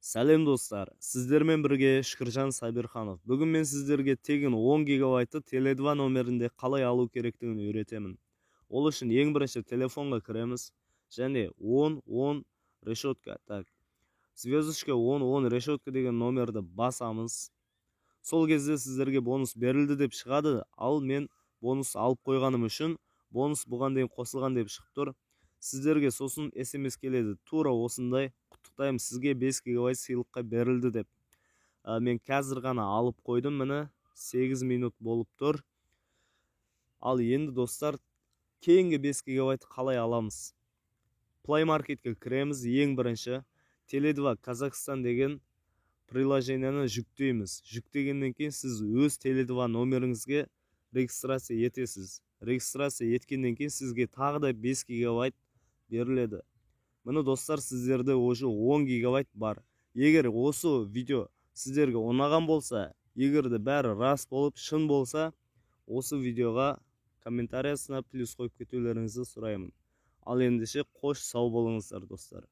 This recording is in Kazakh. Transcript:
Сәлем достар, сіздермен бірге Шүкіржан Сабирханов. Бүгін мен сіздерге тегін 10 гигабайтты Теле2 номерінде қалай алу керектігін үйретемін. Ол үшін ең бірінші телефонға кіреміз және 10-10 решетка. Так, звездочка 10-10 решетка деген номерді басамыз. Сол кезде сіздерге бонус берілді деп шығады, ал мен бонус алып қойғаным үшін бонус бұған дейін қосылған деп шығып тұр. Сіздерге сосын SMS келеді, тура осындай: құттықтаймын, сізге 5 гигабайт сыйлыққа берілді деп. Мен қазір ғана алып қойдым, міне 8 минут болып тұр. Ал енді достар, кейінгі 5 гигабайт қалай аламыз? Play Market'ке кіреміз, ең бірінші Теле2 Казахстан деген приложениені жүктейміз. Жүктегеннен кейін сіз өз Теле2 номеріңізге регистрация етесіз. Регистрация еткеннен кейін сізге тағы да 5 гигабайт беріледі. Міне достар, сіздерде уже 10 гигабайт бар. Егер осы видео сіздерге ұнаған болса, егер де бәрі рас болып, шын болса, осы видеоға комментариясына плюс қойып кетулеріңізді сұраймын. Ал ендеше қош сау болыңыздар достар.